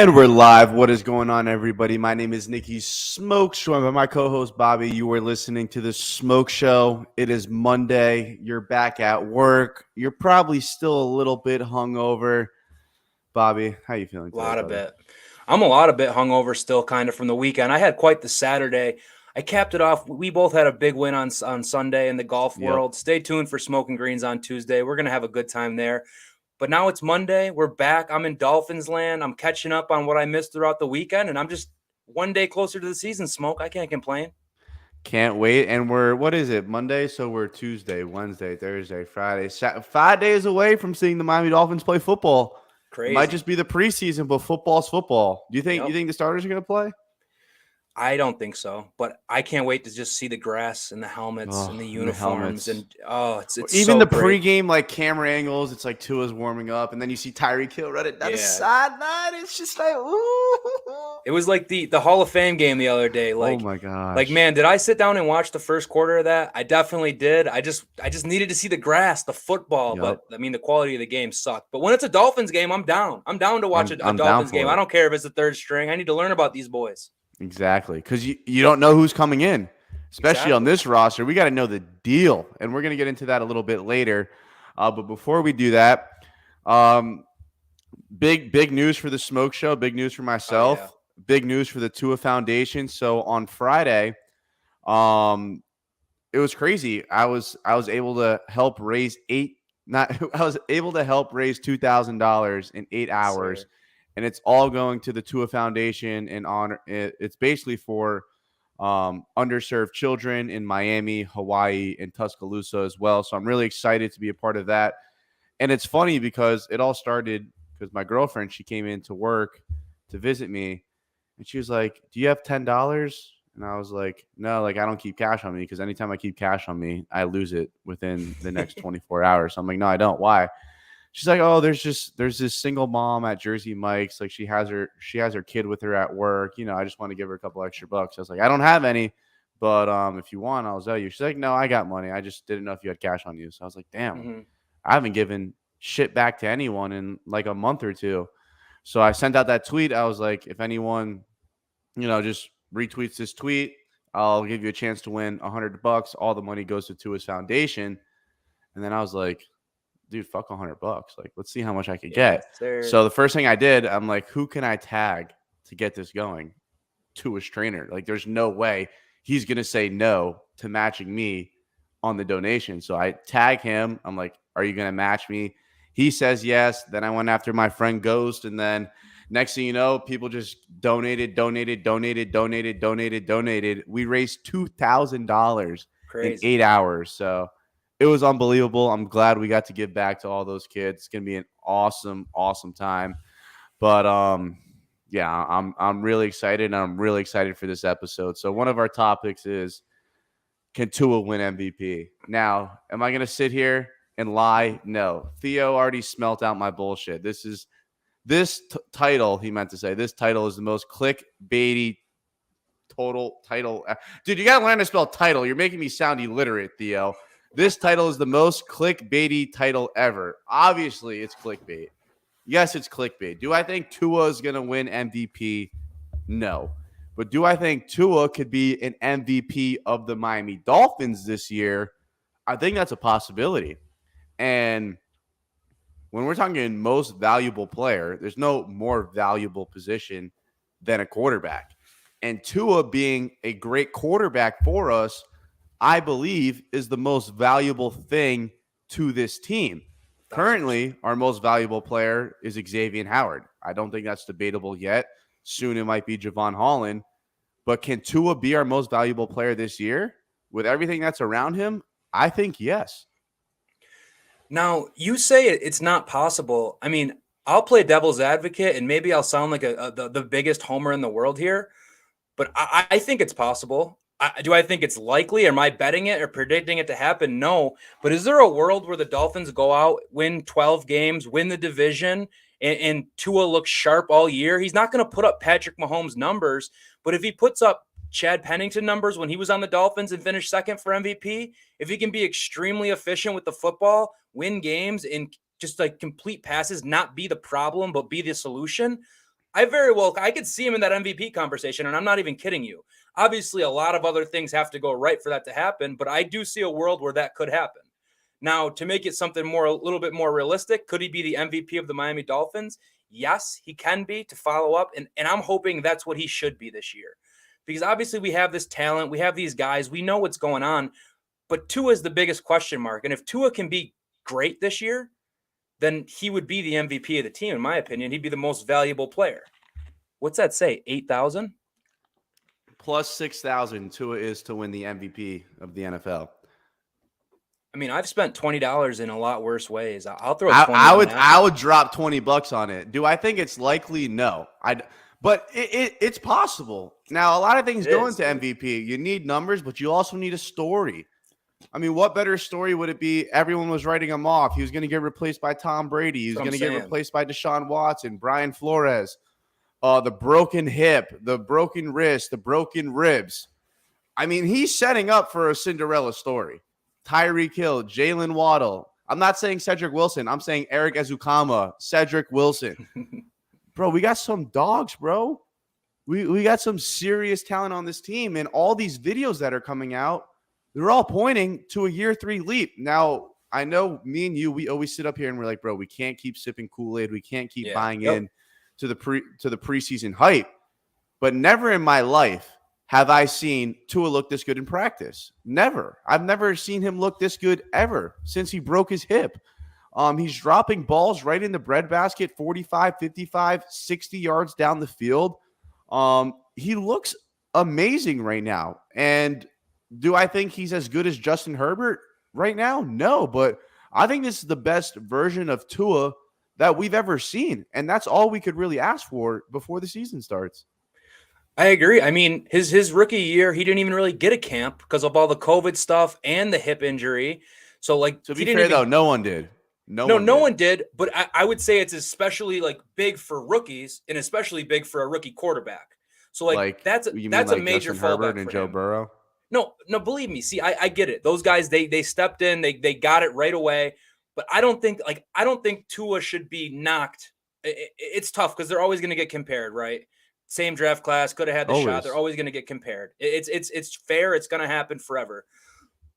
And we're live. What is going on, everybody? My name is Nikki Smoke, joined by my co-host Bobby. You are listening to the Smoke Show. It is Monday. You're back at work. You're probably still a little bit hungover. Bobby, how you feeling today, brother? I'm a lot of bit hungover still, kind of from the weekend. I had quite the Saturday. I capped it off. We both had a big win on Sunday in the golf Yep. world. Stay tuned for Smoking Greens on Tuesday. We're gonna have a good time there. But now it's Monday. We're back. I'm in Dolphins land. I'm catching up on what I missed throughout the weekend, and I'm just one day closer to the season. Smoke. I can't complain. Can't wait. And what is it? Monday? So we're Tuesday, Wednesday, Thursday, Friday, 5 days away from seeing the Miami Dolphins play football. It might Crazy. just be the preseason, but football's football. Do you think Yep. the starters are going to play? I don't think so, but I can't wait to just see the grass and the helmets and the And the uniforms helmets. it's Even so the great. pregame like camera angles, it's like Tua's warming up, and then you see Tyreek Hill run it down the Yeah. sideline. It's just like, ooh. It was like the Hall of Fame game the other day. Oh my gosh. Like man, did I sit down and watch the first quarter of that? I definitely did. I just needed to see the grass, the football, Yep. but I mean the quality of the game sucked. But when it's a Dolphins game, I'm down. I'm down to watch a I'm down Dolphins for game. it. I don't care if it's the third string. I need to learn about these boys. Exactly. Because you don't know who's coming in, especially on Exactly. this roster. We got to know the deal, and we're going to get into that a little bit later. But before we do that, big news for the Smoke Show, big news for myself, yeah. big news for the Tua Foundation. So on Friday, it was crazy. I was able to help raise $2,000 in 8 hours. Sir. And it's all going to the Tua Foundation in honor. It's basically for underserved children in Miami, Hawaii, and Tuscaloosa as well. So I'm really excited to be a part of that. And it's funny because it all started because my girlfriend, she came into work to visit me, and she was like, "Do you have $10?" And I was like, "No, like I don't keep cash on me because anytime I keep cash on me, I lose it within the next 24 hours." So I'm like, "No, I don't. Why?" She's like, "Oh, there's this single mom at Jersey Mike's. Like she has her kid with her at work. I just want to give her a couple extra bucks." I was like, "I don't have any, but if you want, I'll sell you." She's like, "No, I got money. I just didn't know if you had cash on you." So I was like, "Damn, Mhm. I haven't given shit back to anyone in like a month or two." So I sent out that tweet. I was like, "If anyone, just retweets this tweet, I'll give you a chance to win $100. All the money goes to his foundation." And then I was like, dude, fuck $100. Like, let's see how much I could get. Yes, sir. So the first thing I did, I'm like, who can I tag to get this going? To his trainer. Like, there's no way he's gonna say no to matching me on the donation. So I tag him. I'm like, are you gonna match me? He says yes. Then I went after my friend Ghost, and then next thing you know, people just donated. We raised $2,000 in Crazy. 8 hours. So it was unbelievable. I'm glad we got to give back to all those kids. It's gonna be an awesome time. But yeah, I'm really excited, and I'm really excited for this episode. So one of our topics is, can Tua win MVP? Now, am I gonna sit here and lie? No. Theo already smelt out my bullshit. This title, he meant to say, this title is the most clickbaity total title. Dude, you gotta learn to spell title. You're making me sound illiterate, Theo. This title is the most clickbaity title ever. Obviously, it's clickbait. Yes, it's clickbait. Do I think Tua is going to win MVP? No. But do I think Tua could be an MVP of the Miami Dolphins this year? I think that's a possibility. And when we're talking most valuable player, there's no more valuable position than a quarterback. And Tua being a great quarterback for us, I believe, is the most valuable thing to this team. Currently, our most valuable player is Xavier Howard. I don't think that's debatable yet. Soon it might be Javon Holland. But can Tua be our most valuable player this year with everything that's around him? I think yes. Now, you say it's not possible. I mean, I'll play devil's advocate, and maybe I'll sound like the biggest homer in the world here, but I think it's possible. Do I think it's likely? Am I betting it or predicting it to happen? No. But is there a world where the Dolphins go out, win 12 games, win the division, and Tua looks sharp all year? He's not going to put up Patrick Mahomes numbers, but if he puts up Chad Pennington numbers when he was on the Dolphins and finished second for MVP, if he can be extremely efficient with the football, win games, and just like complete passes, not be the problem, but be the solution, I could see him in that MVP conversation, and I'm not even kidding you. Obviously, a lot of other things have to go right for that to happen, but I do see a world where that could happen. Now, to make it something a little bit more realistic, could he be the MVP of the Miami Dolphins? Yes, he can be, to follow up, and I'm hoping that's what he should be this year. Because obviously we have this talent, we have these guys, we know what's going on, but Tua is the biggest question mark. And if Tua can be great this year, then he would be the MVP of the team, in my opinion. He'd be the most valuable player. What's that say? 8,000? Plus 6,000 Tua is to win the MVP of the NFL. I mean, I've spent $20 in a lot worse ways. I'll throw 20 on that. I would drop $20 on it. Do I think it's likely? No. But it's possible. Now, a lot of things go into MVP. You need numbers, but you also need a story. I mean, what better story would it be? Everyone was writing him off. He was going to get replaced by Tom Brady. He was going to get replaced by Deshaun Watson, Brian Flores. The broken hip, the broken wrist, the broken ribs. I mean, he's setting up for a Cinderella story. Tyreek Hill, Jalen Waddle. I'm not saying Cedric Wilson. I'm saying Eric Ezukama, Cedric Wilson. Bro, we got some dogs, bro. We got some serious talent on this team. And all these videos that are coming out, they're all pointing to a year 3 leap. Now, I know me and you, we always sit up here and we're like, bro, we can't keep sipping Kool-Aid. We can't keep buying in to the preseason hype. But never in my life have I seen Tua look this good in practice. Never. I've never seen him look this good ever since he broke his hip. He's dropping balls right in the breadbasket, 45, 55, 60 yards down the field. He looks amazing right now. And do I think he's as good as Justin Herbert right now? No, but I think this is the best version of Tua that we've ever seen. And that's all we could really ask for before the season starts. I agree. I mean, his rookie year, he didn't even really get a camp because of all the COVID stuff and the hip injury. So, like, to be fair, though, no one did. No one did. But I would say it's especially like big for rookies and especially big for a rookie quarterback. So, like that's a major Justin fallback Herbert and for Joe him. Burrow. No, believe me. See, I get it. Those guys, they stepped in, they got it right away. But I don't think Tua should be knocked. It's tough because they're always going to get compared, right? Same draft class, could have had the shot. They're always going to get compared. It's fair. It's going to happen forever.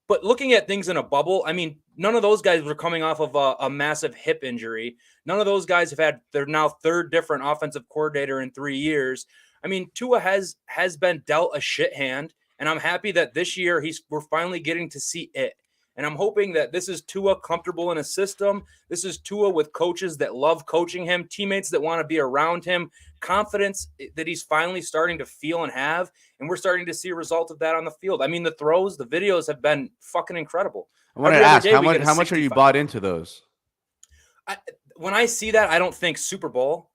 But looking at things in a bubble, I mean, none of those guys were coming off of a massive hip injury. None of those guys they're now third different offensive coordinator in 3 years. I mean, Tua has been dealt a shit hand, and I'm happy that this year we're finally getting to see it. And I'm hoping that this is Tua comfortable in a system. This is Tua with coaches that love coaching him, teammates that want to be around him, confidence that he's finally starting to feel and have. And we're starting to see a result of that on the field. I mean, the throws, the videos have been fucking incredible. I want to ask, how much are you bought into those? When I see that, I don't think Super Bowl.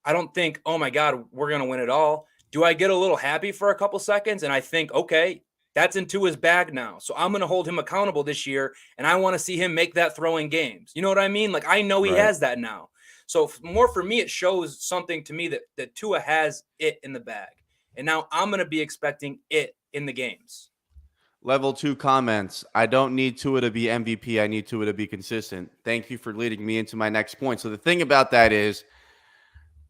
I don't think, oh my God, we're going to win it all. Do I get a little happy for a couple seconds? And I think, okay, that's into his bag now. So I'm going to hold him accountable this year, and I want to see him make that throw in games. You know what I mean? Like, I know he has that now. So more for me, it shows something to me that Tua has it in the bag. And now I'm going to be expecting it in the games. Level 2 comments. I don't need Tua to be MVP. I need Tua to be consistent. Thank you for leading me into my next point. So the thing about that is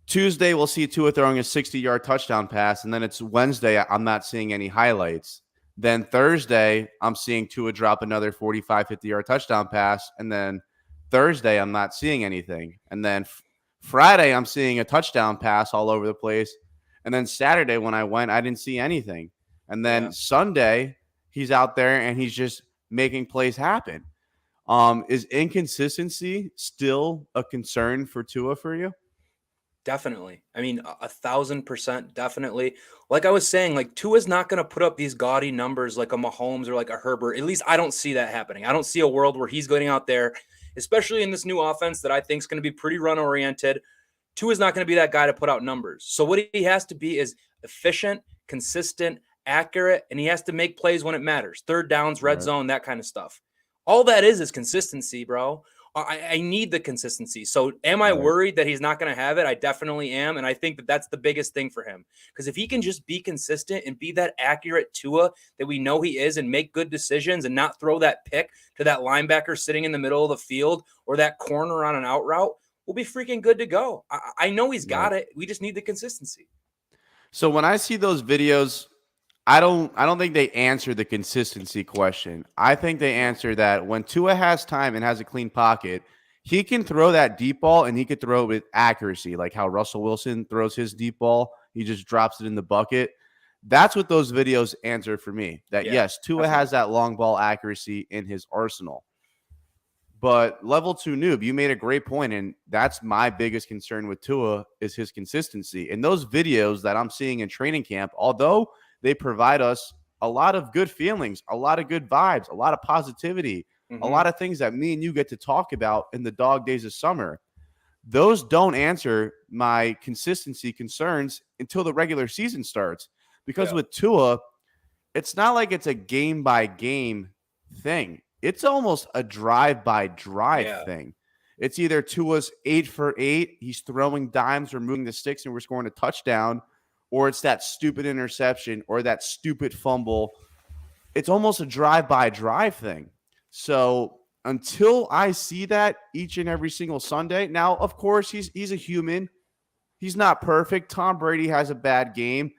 Tuesday we'll see Tua throwing a 60-yard touchdown pass, and then it's Wednesday. I'm not seeing any highlights. Then Thursday, I'm seeing Tua drop another 45, 50-yard touchdown pass. And then Thursday, I'm not seeing anything. And then Friday, I'm seeing a touchdown pass all over the place. And then Saturday, when I went, I didn't see anything. And then Sunday, he's out there and he's just making plays happen. Is inconsistency still a concern for Tua for you? Definitely. I mean, 1,000% definitely. Like I was saying, like Tua's not going to put up these gaudy numbers like a Mahomes or like a Herbert. At least I don't see that happening. I don't see a world where he's going out there, especially in this new offense that I think is going to be pretty run-oriented. Tua's not going to be that guy to put out numbers. So what he has to be is efficient, consistent, accurate, and he has to make plays when it matters. Third downs, red zone, that kind of stuff. All that is consistency, bro. I need the consistency. So am I worried that he's not going to have it? I definitely am. And I think that that's the biggest thing for him. Because if he can just be consistent and be that accurate Tua that we know he is and make good decisions and not throw that pick to that linebacker sitting in the middle of the field or that corner on an out route, we'll be freaking good to go. I know he's Right. got it. We just need the consistency. So when I see those videos, I don't think they answer the consistency question. I think they No. answer that when Tua has time and has a clean pocket, he can throw that deep ball and he could throw it with accuracy, like how Russell Wilson throws his deep ball. He just drops it in the bucket. That's what those videos answer for me. That Yeah, yes, Tua definitely. has that long ball accuracy in his arsenal. But level two noob, you made a great point, and that's my biggest concern with Tua is his consistency. And those videos that I'm seeing in training camp, although they provide us a lot of good feelings, a lot of good vibes, a lot of positivity, a Mm-hmm. lot of things that me and you get to talk about in the dog days of summer. Those don't answer my consistency concerns until the regular season starts. Because Yeah. with Tua, it's not like it's a game by game thing. It's almost a drive by drive Yeah. thing. It's either Tua's 8 for 8, he's throwing dimes or moving the sticks and we're scoring a touchdown, or it's that stupid interception or that stupid fumble. It's almost a drive by drive thing. So until I see that each and every single Sunday, now of course he's a human. He's not perfect. Tom Brady has a bad game.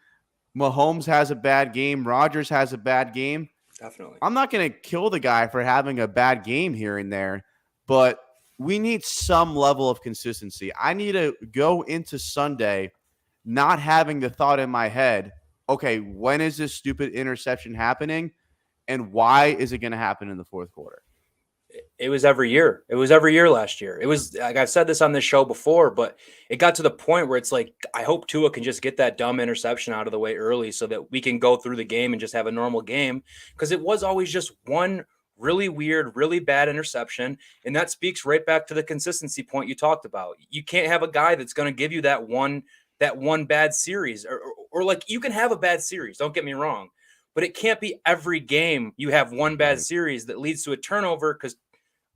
Mahomes has a bad game. Rodgers has a bad game. Definitely. I'm not going to kill the guy for having a bad game here and there, but we need some level of consistency. I need to go into Sunday not having the thought in my head, okay, when is this stupid interception happening and why is it going to happen in the fourth quarter? It was every year. It was every year last year. It was like I've said this on this show before, but it got to the point where it's like I hope Tua can just get that dumb interception out of the way early so that we can go through the game and just have a normal game, because it was always just one really weird, really bad interception, and that speaks right back to the consistency point you talked about. You can't have a guy that's going to give you that one bad series or like you can have a bad series, don't get me wrong, but it can't be every game you have one bad Right. series that leads to a turnover, because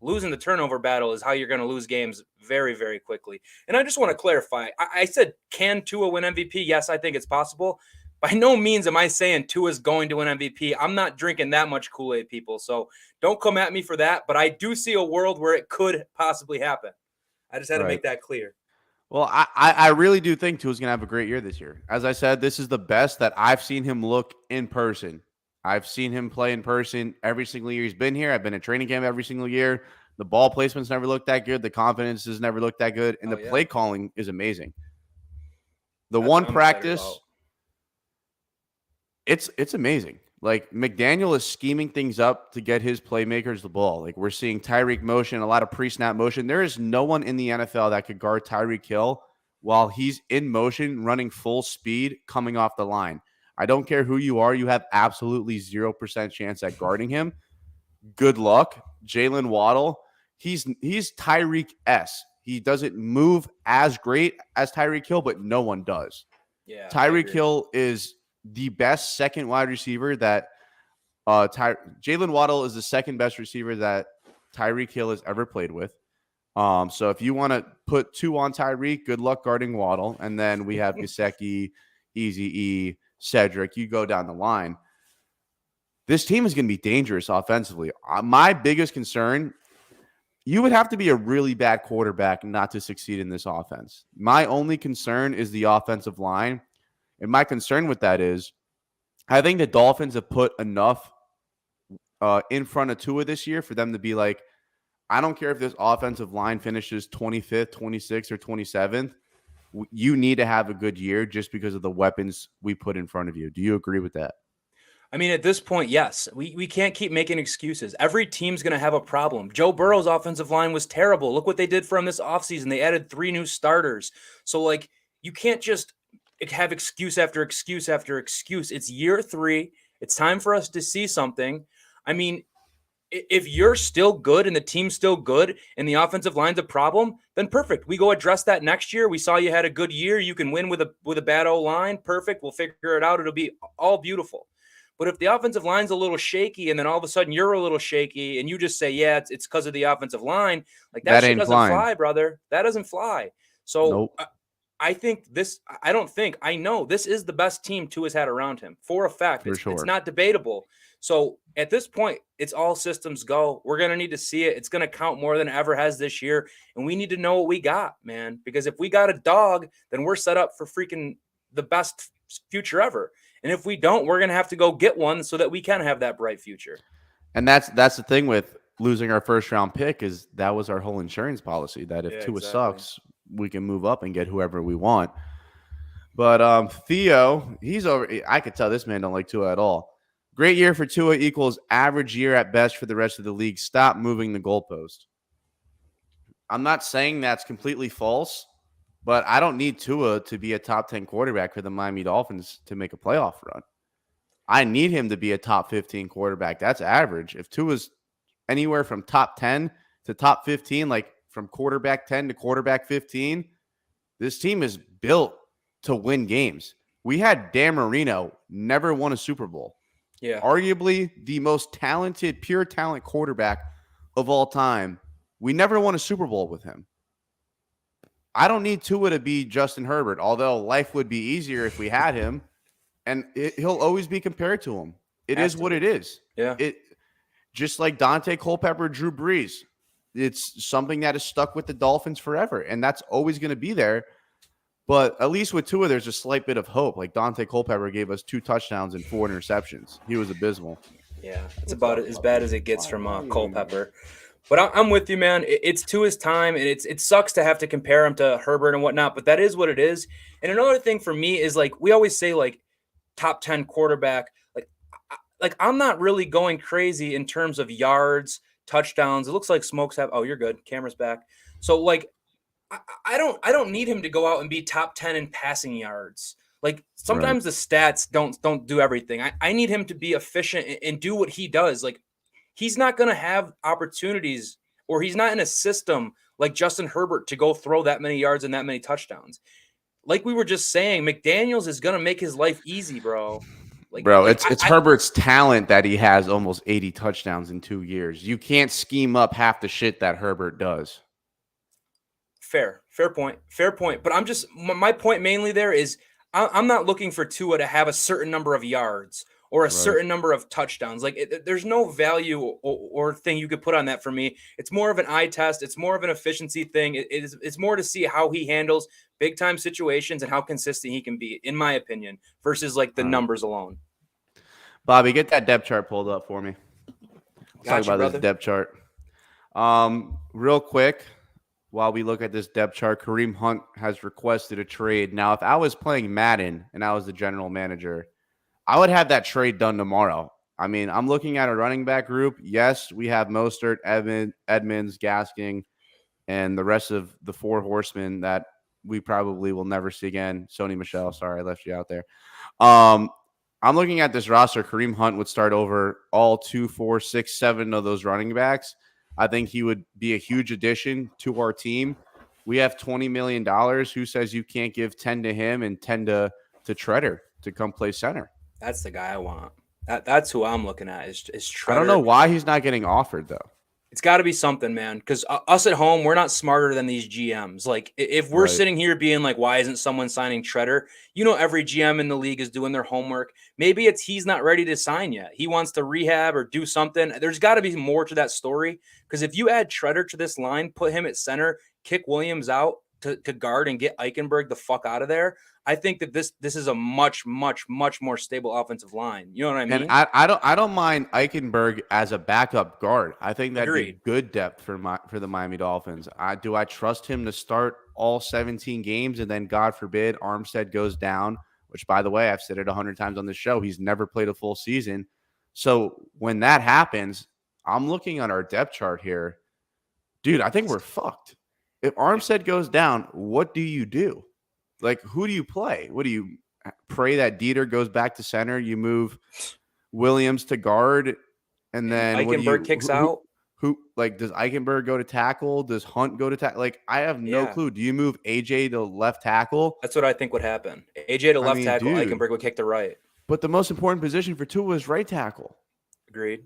losing the turnover battle is how you're going to lose games very, very quickly. And I just want to clarify. I said, can Tua win MVP? Yes, I think it's possible. By no means am I saying Tua's going to win MVP. I'm not drinking that much Kool-Aid, people. So don't come at me for that. But I do see a world where it could possibly happen. I just had to Right. make that clear. Well, I really do think Tua's going to have a great year this year. As I said, this is the best that I've seen him look in person. I've seen him play in person every single year he's been here. I've been at training camp every single year. The ball placement's never looked that good. The confidence has never looked that good. And Oh, the yeah. play calling is amazing. The That's one what I'm excited about. practice, it's amazing. Like McDaniel is scheming things up to get his playmakers the ball. Like we're seeing Tyreek motion, a lot of pre-snap motion. There is no one in the NFL that could guard Tyreek Hill while he's in motion, running full speed, coming off the line. I don't care who you are, you have absolutely 0% chance at guarding him. Good luck. Jalen Waddle, he's Tyreek S. He doesn't move as great as Tyreek Hill, but no one does. Yeah, I Tyreek agree. Hill is the best second wide receiver that Jalen Waddle is the second best receiver that Tyreek Hill has ever played with. So if you want to put two on Tyreek, good luck guarding Waddle. And then we have Gesicki, Easy E, Cedric. You go down the line. This team is going to be dangerous offensively. My biggest concern, you would have to be a really bad quarterback not to succeed in this offense. My only concern is the offensive line. And my concern with that is I think the Dolphins have put enough in front of Tua this year for them to be like, I don't care if this offensive line finishes 25th, 26th, or 27th. You need to have a good year just because of the weapons we put in front of you. Do you agree with that? I mean, at this point, yes. We can't keep making excuses. Every team's going to have a problem. Joe Burrow's offensive line was terrible. Look what they did for him this offseason. They added 3 new starters. So, like, you can't just have excuse after excuse after excuse. It's year 3. It's time for us to see something. I mean, if you're still good and the team's still good and the offensive line's a problem, then perfect. We go address that next year. We saw you had a good year. You can win with a bad O line. Perfect. We'll figure it out. It'll be all beautiful. But if the offensive line's a little shaky and then all of a sudden you're a little shaky and you just say, yeah, it's because of the offensive line, like that That shit ain't doesn't flying. fly, brother. That doesn't fly. So Nope. I know this is the best team Tua's had around him for a fact. For It's sure. not debatable. So at this point, it's all systems go. We're going to need to see it. It's going to count more than it ever has this year. And we need to know what we got, man, because if we got a dog, then we're set up for freaking the best future ever. And if we don't, we're going to have to go get one so that we can have that bright future. And that's the thing with losing our first round pick is that was our whole insurance policy that if Tua sucks, we can move up and get whoever we want. But Theo, he's over. I could tell this man don't like Tua at all. Great year for Tua equals average year at best for the rest of the league. Stop moving the goalpost. I'm not saying that's completely false, but I don't need Tua to be a top 10 quarterback for the Miami Dolphins to make a playoff run. I need him to be a top 15 quarterback. That's average. If Tua's anywhere from top 10 to top 15, like from quarterback 10 to quarterback 15, this team is built to win games. We had Dan Marino, never won a Super Bowl. Yeah. Arguably the most talented, pure talent quarterback of all time. We never won a Super Bowl with him. I don't need Tua to be Justin Herbert, although life would be easier if we had him. And he'll always be compared to him. It is what it is. Yeah. Just like Dante Culpepper, Drew Brees. It's something that is stuck with the Dolphins forever, and that's always going to be there. But at least with Tua, there's a slight bit of hope. Like Dante Culpepper gave us 2 touchdowns and 4 interceptions. He was abysmal. Yeah, it's about as bad as it gets from Culpepper. But I'm with you, man. It's Tua's time, and it sucks to have to compare him to Herbert and whatnot, but that is what it is. And another thing for me is, like, we always say, like, top 10 quarterback. Like I'm not really going crazy in terms of yards, touchdowns. It looks like Smokes have. Oh, you're good. Camera's back. So, like, I don't need him to go out and be top 10 in passing yards. Like sometimes the stats don't do everything. I need him to be efficient and do what he does. Like he's not going to have opportunities, or he's not in a system like Justin Herbert to go throw that many yards and that many touchdowns. Like we were just saying, McDaniels is going to make his life easy, bro. It's Herbert's talent that he has almost 80 touchdowns in 2 years. You can't scheme up half the shit that Herbert does. Fair point. But I'm just, my point mainly there is I'm not looking for Tua to have a certain number of yards or a certain number of touchdowns. Like there's no value or thing you could put on that for me. It's more of an eye test. It's more of an efficiency thing. It's more to see how he handles big time situations and how consistent he can be, in my opinion, versus like the numbers alone. Bobby, get that depth chart pulled up for me. Let's talk about this depth chart. Real quick. While we look at this depth chart, Kareem Hunt has requested a trade. Now, if I was playing Madden and I was the general manager, I would have that trade done tomorrow. I mean, I'm looking at a running back group. Yes, we have Mostert, Edmonds, Gaskin, and the rest of the 4 horsemen that we probably will never see again. Sony Michel, sorry, I left you out there. I'm looking at this roster. Kareem Hunt would start over all 2, 4, 6, 7 of those running backs. I think he would be a huge addition to our team. We have $20 million. Who says you can't give 10 to him and 10 to Treader to come play center? That's the guy I want. That's who I'm looking at is Treader. I don't know why he's not getting offered, though. It's got to be something, man, because us at home, we're not smarter than these GMs. Like, if we're sitting here being like, why isn't someone signing Treader? You know, every GM in the league is doing their homework. Maybe it's he's not ready to sign yet. He wants to rehab or do something. There's got to be more to that story, because if you add Treader to this line, put him at center, kick Williams out to guard and get Eichenberg the fuck out of there, I think that this is a much, much, much more stable offensive line. You know what I mean? And I don't mind Eichenberg as a backup guard. I think that'd be good depth for the Miami Dolphins. Do I trust him to start all 17 games and then, God forbid, Armstead goes down, which, by the way, I've said it 100 times on this show, he's never played a full season. So when that happens, I'm looking at our depth chart here. Dude, I think we're fucked. If Armstead goes down, what do you do? Like, who do you play? What do you pray that Dieter goes back to center? You move Williams to guard, and then Eichenberg kicks out. Who does Eichenberg go to tackle? Does Hunt go to tackle? Like, I have no clue. Do you move AJ to left tackle? That's what I think would happen. AJ to left tackle, dude, Eichenberg would kick to right. But the most important position for Tua is right tackle. Agreed.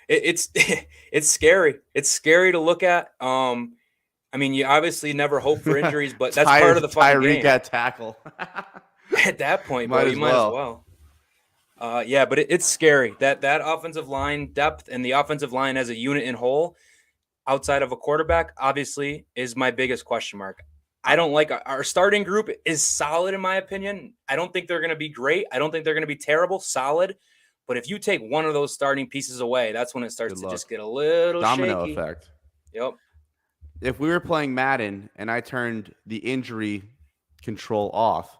It's scary. It's scary to look at. I mean, you obviously never hope for injuries, but that's part of the fucking game. Tyreek at tackle. At that point, bro, you might as well. Yeah, but it's scary that offensive line depth and the offensive line as a unit in whole, outside of a quarterback, obviously is my biggest question mark. I don't like our starting group is solid in my opinion. I don't think they're going to be great. I don't think they're going to be terrible, solid. But if you take one of those starting pieces away, that's when it Good starts to luck. just get a little Domino shaky. effect. Yep. If we were playing Madden and I turned the injury control off,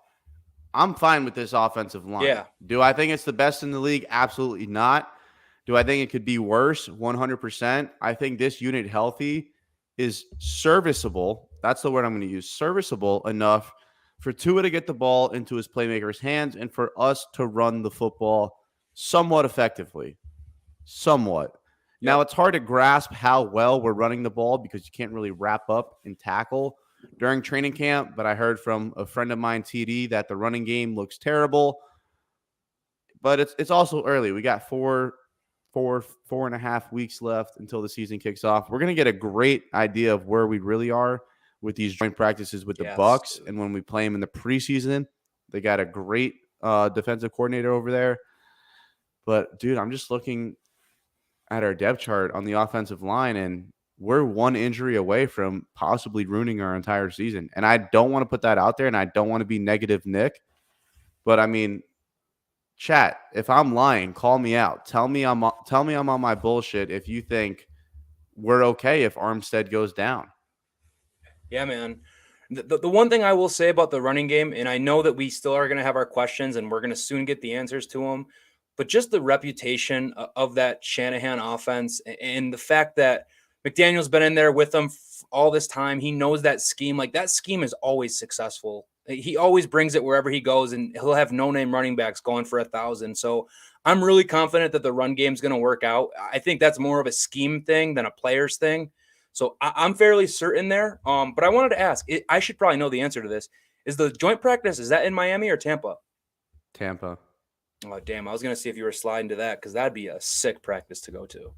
I'm fine with this offensive line. Yeah. Do I think it's the best in the league? Absolutely not. Do I think it could be worse? 100%. I think this unit healthy is serviceable. That's the word I'm going to use. Serviceable enough for Tua to get the ball into his playmaker's hands and for us to run the football somewhat effectively. Somewhat. Yep. Now, it's hard to grasp how well we're running the ball because you can't really wrap up and tackle during training camp. But I heard from a friend of mine, TD, that the running game looks terrible. But it's also early. We got four and a half weeks left until the season kicks off. We're going to get a great idea of where we really are with these joint practices with the Bucs. And when we play them in the preseason, they got a great defensive coordinator over there. But, dude, I'm just looking at our depth chart on the offensive line, and we're one injury away from possibly ruining our entire season. And I don't want to put that out there, and I don't want to be negative Nick. But, I mean, chat, if I'm lying, call me out. Tell me I'm on my bullshit if you think we're okay if Armstead goes down. Yeah, man. The one thing I will say about the running game, and I know that we still are going to have our questions and we're going to soon get the answers to them, but just the reputation of that Shanahan offense and the fact that McDaniel's been in there with them all this time. He knows that scheme. Like, that scheme is always successful. He always brings it wherever he goes, and he'll have no-name running backs going for 1,000. So I'm really confident that the run game's going to work out. I think that's more of a scheme thing than a players thing. So I'm fairly certain there. But I wanted to ask, I should probably know the answer to this. Is the joint practice, is that in Miami or Tampa? Tampa. Oh, damn. I was going to see if you were sliding to that because that'd be a sick practice to go to.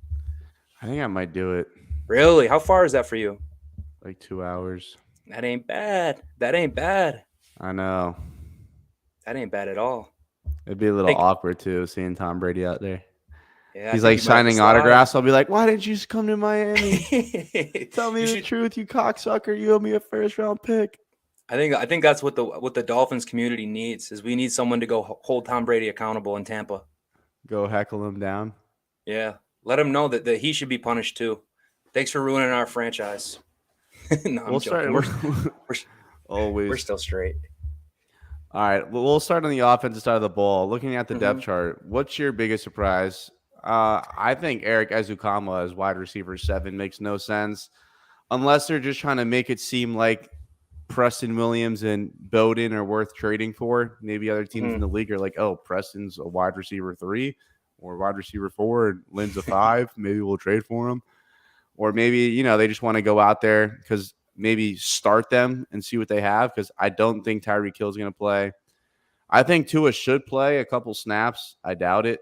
I think I might do it. Really? How far is that for you? Like 2 hours. That ain't bad. That ain't bad. I know. That ain't bad at all. It'd be a little awkward, too, seeing Tom Brady out there. Yeah, he's like signing autographs. I'll be like, why didn't you just come to Miami? Tell me the truth, you cocksucker. You owe me a first-round pick. I think that's what the Dolphins community needs is we need someone to go hold Tom Brady accountable in Tampa. Go heckle him down. Yeah. Let him know that he should be punished too. Thanks for ruining our franchise. No, I'm joking. We're still straight. All right. Well, we'll start on the offensive side of the ball. Looking at the depth chart, what's your biggest surprise? I think Eric Ezukama as wide receiver 7 makes no sense unless they're just trying to make it seem like Preston Williams and Bowden are worth trading for. Maybe other teams in the league are like, oh, Preston's a wide receiver 3 or wide receiver 4 and Lynn's a 5. Maybe we'll trade for him. Or maybe, they just want to go out there because maybe start them and see what they have because I don't think Tyreek Hill's going to play. I think Tua should play a couple snaps. I doubt it.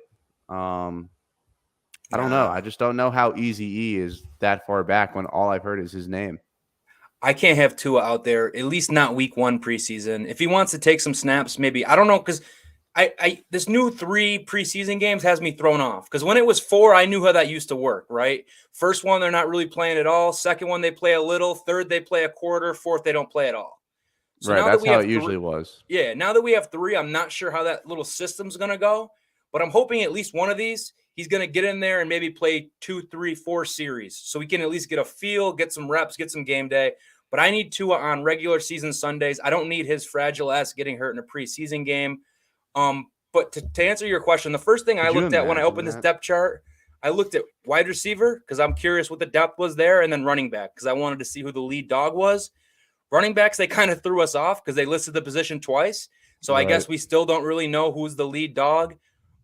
I don't know. I just don't know how Easy E is that far back when all I've heard is his name. I can't have Tua out there, at least not week 1 preseason. If he wants to take some snaps, maybe. I don't know, because this new 3 preseason games has me thrown off. Because when it was 4, I knew how that used to work, right? First one, they're not really playing at all. Second one, they play a little. Third, they play a quarter. Fourth, they don't play at all. So right, that's how it usually was. Yeah, now that we have 3, I'm not sure how that little system's going to go. But I'm hoping at least one of these, he's going to get in there and maybe play 2, 3, 4 series. So we can at least get a feel, get some reps, get some game day. But I need Tua on regular season Sundays. I don't need his fragile ass getting hurt in a preseason game. But to answer your question, the first thing I looked at when I opened this depth chart, I looked at wide receiver because I'm curious what the depth was there, and then running back because I wanted to see who the lead dog was. Running backs, they kind of threw us off because they listed the position twice. So I guess we still don't really know who's the lead dog.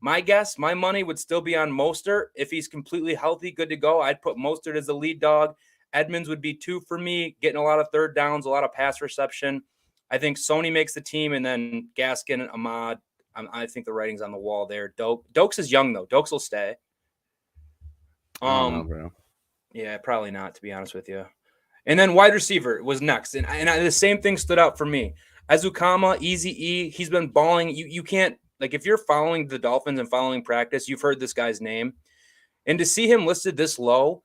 My guess, my money would still be on Mostert. If he's completely healthy, good to go, I'd put Mostert as the lead dog. Edmonds would be 2 for me, getting a lot of third downs, a lot of pass reception. I think Sony makes the team, and then Gaskin and Ahmad. I think the writing's on the wall there. Dokes is young, though. Dokes will stay. I don't know, bro. Yeah, probably not, to be honest with you. And then wide receiver was next. And the same thing stood out for me. Azukama, Easy E, he's been balling. You can't Like if you're following the Dolphins and following practice, you've heard this guy's name. And to see him listed this low,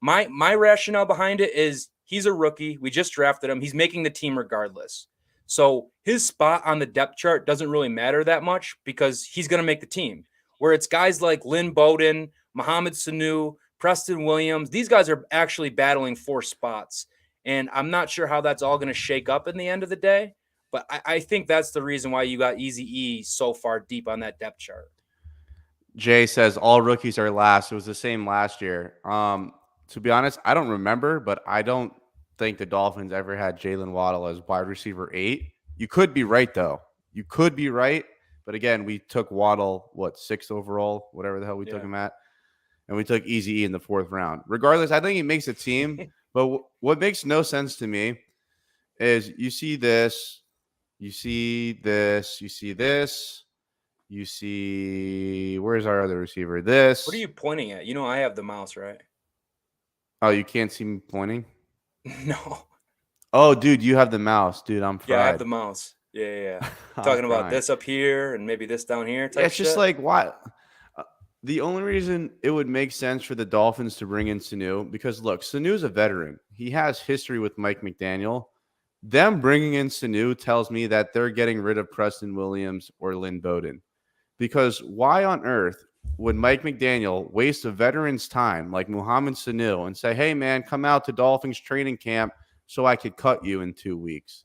my rationale behind it is he's a rookie. We just drafted him. He's making the team regardless. So his spot on the depth chart doesn't really matter that much because he's going to make the team. Where it's guys like Lynn Bowden, Mohamed Sanu, Preston Williams, these guys are actually battling for spots. And I'm not sure how that's all going to shake up in the end of the day. But I think that's the reason why you got Easy E so far deep on that depth chart. Jay says all rookies are last. It was the same last year. To be honest, I don't remember, but I don't think the Dolphins ever had Jalen Waddle as wide receiver 8. You could be right, though. You could be right. But again, we took Waddle, 6th overall, whatever the hell we took him at. And we took Easy E in the 4th round. Regardless, I think he makes a team. But what makes no sense to me is you see this, you see this, you see this. You see, where's our other receiver? This. What are you pointing at? You know I have the mouse, right? Oh, you can't see me pointing? No. Oh, dude, you have the mouse. Dude, I'm fried. Yeah, I have the mouse. Yeah. Talking about this up here and maybe this down here. Yeah, it's just like, why? The only reason it would make sense for the Dolphins to bring in Sanu, because look, Sanu's a veteran. He has history with Mike McDaniel. Them bringing in Sanu tells me that they're getting rid of Preston Williams or Lynn Bowden. Because why on earth would Mike McDaniel waste a veteran's time like Mohamed Sanu and say, hey, man, come out to Dolphins training camp so I could cut you in 2 weeks?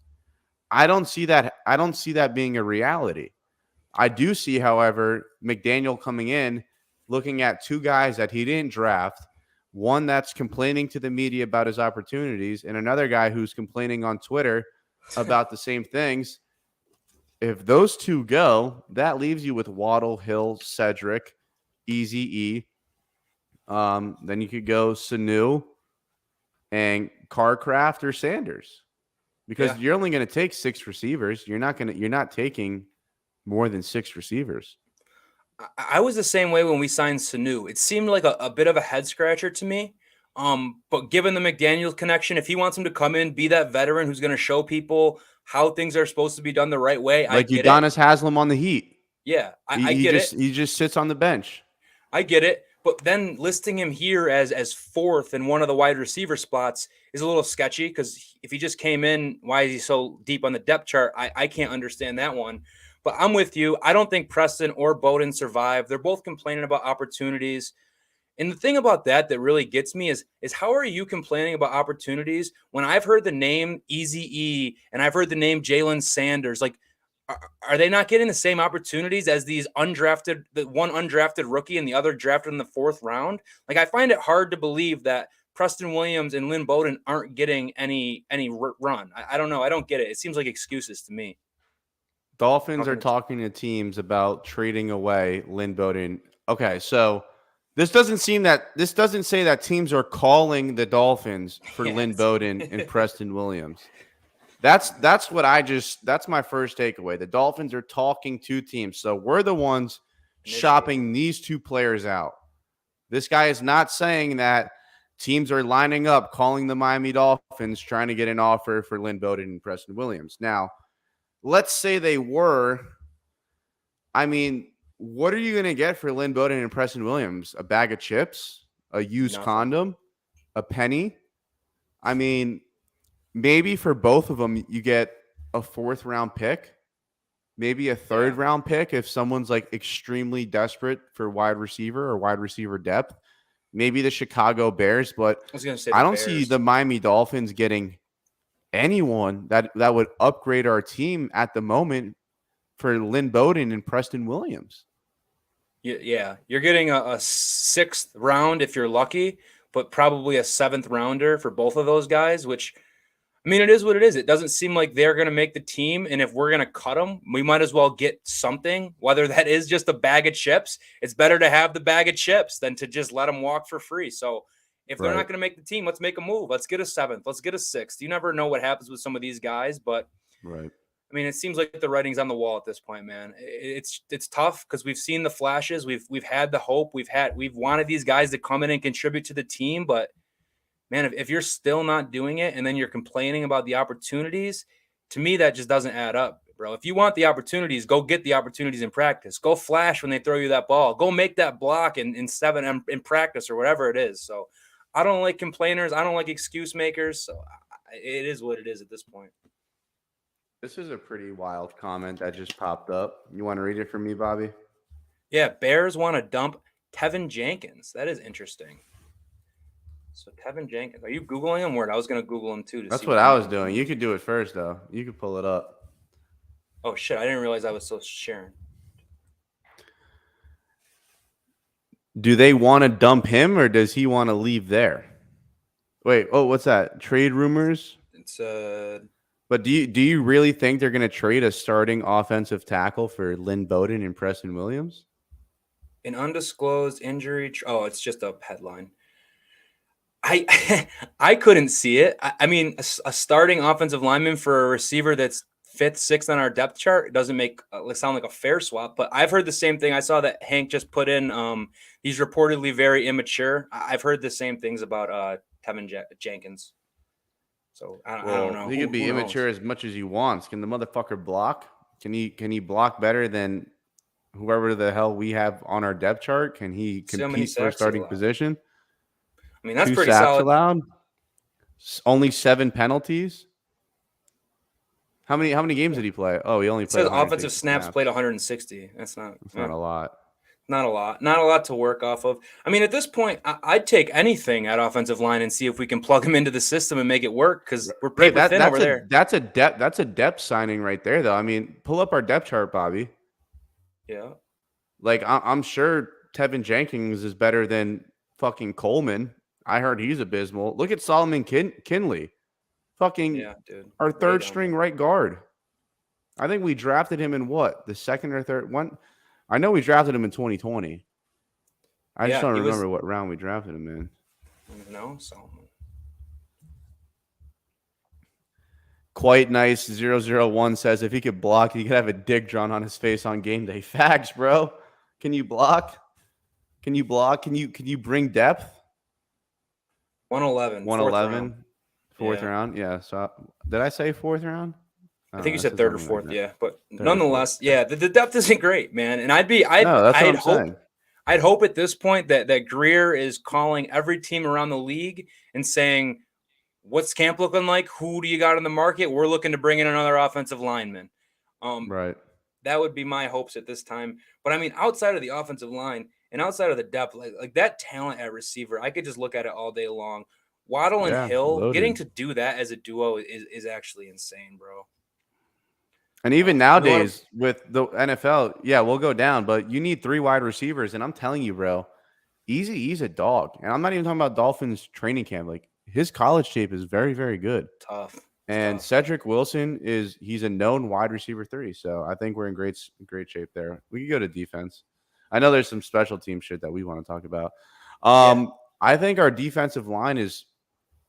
I don't see that. I don't see that being a reality. I do see, however, McDaniel coming in, looking at 2 guys that he didn't draft, one that's complaining to the media about his opportunities, and another guy who's complaining on Twitter about the same things. If those 2 go, that leaves you with Waddle, Hill, Cedric, Easy E. Then you could go Sanu and Carcraft or Sanders, because you're only going to take 6 receivers. You're not taking more than 6 receivers. I was the same way when we signed Sanu. It seemed like a bit of a head scratcher to me. But given the McDaniels connection, if he wants him to come in, be that veteran who's going to show people how things are supposed to be done the right way, like I get Udonis Haslam on the Heat. Yeah, I get it. He just sits on the bench. I get it. But then listing him here as 4th in one of the wide receiver spots is a little sketchy, because if he just came in, why is he so deep on the depth chart? I can't understand that one. But I'm with you. I don't think Preston or Bowden survive. They're both complaining about opportunities. And the thing about that really gets me is how are you complaining about opportunities when I've heard the name Easy E and I've heard the name Jalen Sanders? Like, are they not getting the same opportunities as these undrafted, the one undrafted rookie and the other drafted in the 4th round? Like, I find it hard to believe that Preston Williams and Lynn Bowden aren't getting any run. I don't know. I don't get it. It seems like excuses to me. Dolphins are talking to teams about trading away Lynn Bowden. Okay, so this doesn't say that teams are calling the Dolphins for Lynn Bowden and Preston Williams. That's my first takeaway. The Dolphins are talking to teams. So we're the ones shopping these 2 players out. This guy is not saying that teams are lining up, calling the Miami Dolphins, trying to get an offer for Lynn Bowden and Preston Williams. Now, let's say they were. I mean, what are you going to get for Lynn Bowden and Preston Williams? A bag of chips? A used condom? A penny? I mean, maybe for both of them, you get a 4th round pick, maybe a 3rd round pick if someone's like extremely desperate for wide receiver or wide receiver depth. Maybe the Chicago Bears, but I don't see the Miami Dolphins getting anyone that would upgrade our team at the moment for Lynn Bowden and Preston Williams. Yeah, you're getting a 6th round if you're lucky, but probably a 7th rounder for both of those guys, which, I mean, it is what it is. It doesn't seem like they're going to make the team, and if we're going to cut them, we might as well get something, whether that is just a bag of chips. It's better to have the bag of chips than to just let them walk for free. So if they're not going to make the team, let's make a move. Let's get a 7th. Let's get a 6th. You never know what happens with some of these guys, but I mean, it seems like the writing's on the wall at this point, man. It's tough because we've seen the flashes. We've had the hope. We've wanted these guys to come in and contribute to the team, but man, if you're still not doing it and then you're complaining about the opportunities, to me, that just doesn't add up. bro. If you want the opportunities, go get the opportunities in practice. Go flash when they throw you that ball. Go make that block in 7 in practice or whatever it is. So I don't like complainers. I don't like excuse makers. So it is what it is at this point. This is a pretty wild comment that just popped up. You want to read it for me, Bobby? Yeah, Bears want to dump Tevin Jenkins. That is interesting. So Tevin Jenkins, are you Googling him? Word, I was going to Google him too. That's what I was doing. You could do it first, though. You could pull it up. Oh, shit. I didn't realize I was still sharing. Do they want to dump him or does he want to leave there? Wait, what's that? Trade rumors? It's But do you really think they're going to trade a starting offensive tackle for Lynn Bowden and Preston Williams? An undisclosed injury. Oh, it's just a headline. I couldn't see it. I mean, a starting offensive lineman for a receiver that's 5th, 6th on our depth chart doesn't make sound like a fair swap. But I've heard the same thing. I saw that Hank just put in. He's reportedly very immature. I've heard the same things about Tevin Jenkins. So I don't know. He could be immature as much as he wants. Can the motherfucker block? Can he block better than whoever the hell we have on our depth chart? Can he compete for a starting position? I mean, that's pretty solid. Allowed. Only 7 penalties. How many games did he play? Oh, he only played. It says offensive snaps played 160. That's not a lot. Not a lot to work off of. I mean, at this point, I'd take anything at offensive line and see if we can plug him into the system and make it work because we're paper thin over there. That's a depth signing right there, though. I mean, pull up our depth chart, Bobby. Yeah. Like, I'm sure Tevin Jenkins is better than fucking Coleman. I heard he's abysmal. Look at Solomon Kinley. Fucking our third string right guard. I think we drafted him in what? The second or third one? I know we drafted him in 2020. I just don't remember what round we drafted him in. No, Solomon. Quite nice. 001 says if he could block, he could have a dick drawn on his face on game day. Facts, bro. Can you block? Can you bring depth? 111. 111. Fourth round. Yeah. So did I say 4th round? I think you said 3rd or 4th. Like yeah. But nonetheless, yeah, the depth isn't great, man. And I'd hope at this point that Greer is calling every team around the league and saying, what's camp looking like? Who do you got in the market? We're looking to bring in another offensive lineman. Right. That would be my hopes at this time. But I mean, outside of the offensive line and outside of the depth, like that talent at receiver, I could just look at it all day long. Waddle and Hill, getting to do that as a duo is actually insane, bro. And even nowadays with the NFL, we'll go down, but you need 3 wide receivers. And I'm telling you, bro, he's a dog. And I'm not even talking about Dolphins training camp. Like his college tape is very, very good. Tough. And Cedric Wilson he's a known wide receiver 3. So I think we're in great shape there. We could go to defense. I know there's some special team shit that we want to talk about. I think our defensive line is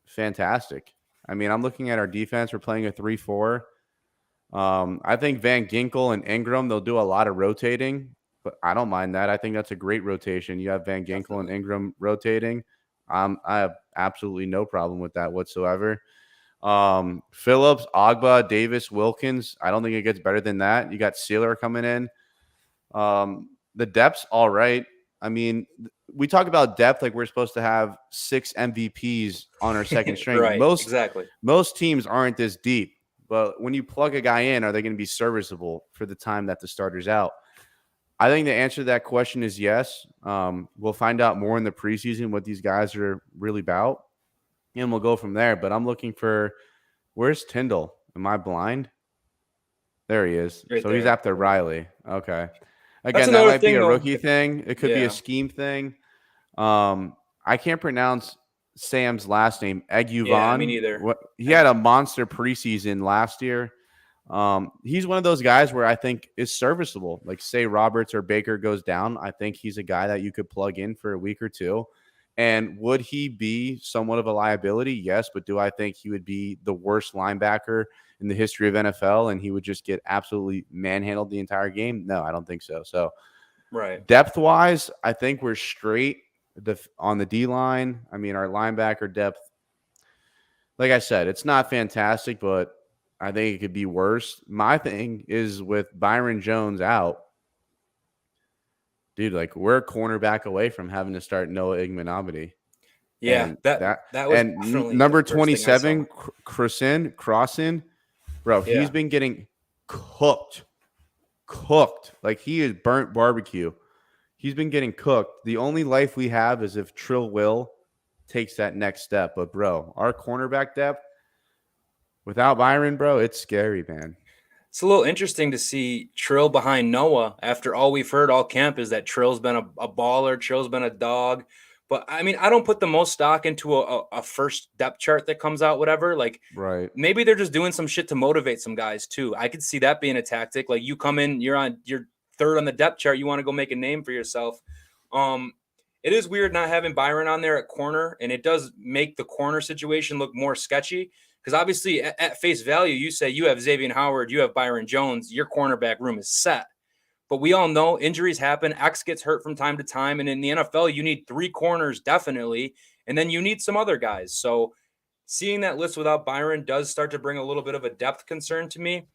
fantastic. I mean, I'm looking at our defense. We're playing a 3-4. I think Van Ginkel and Ingram, they'll do a lot of rotating, but I don't mind that. I think that's a great rotation. You have Van Ginkel and Ingram rotating. I have absolutely no problem with that whatsoever. Phillips, Agba, Davis, Wilkins. I don't think it gets better than that. You got Sealer coming in. The depth's all right. I mean, we talk about depth like we're supposed to have 6 MVPs on our second string. Right, Most teams aren't this deep. But when you plug a guy in, are they going to be serviceable for the time that the starter's out? I think the answer to that question is yes. We'll find out more in the preseason what these guys are really about, and we'll go from there. But I'm looking for – where's Tyndall? Am I blind? There he is. He's after Riley. Okay. Again, that might be a rookie thing. It could be a scheme thing. I can't pronounce Sam's last name, Eguvan. Yeah, me neither. He had a monster preseason last year. He's one of those guys where I think is serviceable. Like say Roberts or Baker goes down, I think he's a guy that you could plug in for a week or two. And would he be somewhat of a liability? Yes, but do I think he would be the worst linebacker in the history of NFL and he would just get absolutely manhandled the entire game? No, I don't think so. So depth-wise, I think we're straight on the D-line. I mean, our linebacker depth, like I said, it's not fantastic, but I think it could be worse. My thing is with Byron Jones out, dude, like we're a cornerback away from having to start Noah Igbenogany. Yeah, And that was and definitely the number first thing I saw. 27, Crossin, bro, Yeah. he's been getting cooked. Like he is burnt barbecue. He's been getting cooked. The only life we have is if Trill Will takes that next step. But bro, our cornerback depth without Byron, bro, it's scary, man. It's a little interesting to see Trill behind Noah after all we've heard all camp is that Trill's been a baller, Trill's been a dog. But I mean, I don't put the most stock into a first depth chart that comes out, whatever. Like Right. maybe they're just doing some shit to motivate some guys too. I could see that being a tactic. Like you come in, you're third on the depth chart, you want to go make a name for yourself. Um, it is weird not having Byron on there at corner, and it does make the corner situation look more sketchy. Because obviously, at face value, you say you have Xavier Howard, you have Byron Jones, your cornerback room is set. But we all know injuries happen. X gets hurt from time to time. And in the NFL, you need 3 corners definitely. And then you need some other guys. So seeing that list without Byron does start to bring a little bit of a depth concern to me.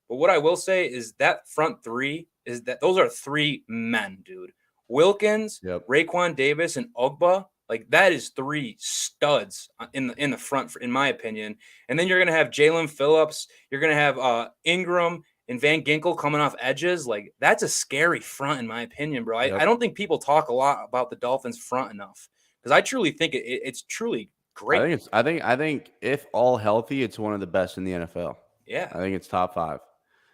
But what I will say is that front 3 is that those are 3 men, dude. Wilkins, Yep. Raekwon Davis, and Ogba. Like that is 3 studs in the front, in my opinion. And then you're gonna have Jalen Phillips. You're gonna have Ingram and Van Ginkel coming off edges. Like that's a scary front, in my opinion, bro. I don't think people talk a lot about the Dolphins front enough because I truly think it's truly great. I think if all healthy, it's one of the best in the NFL. Yeah, I think it's top 5.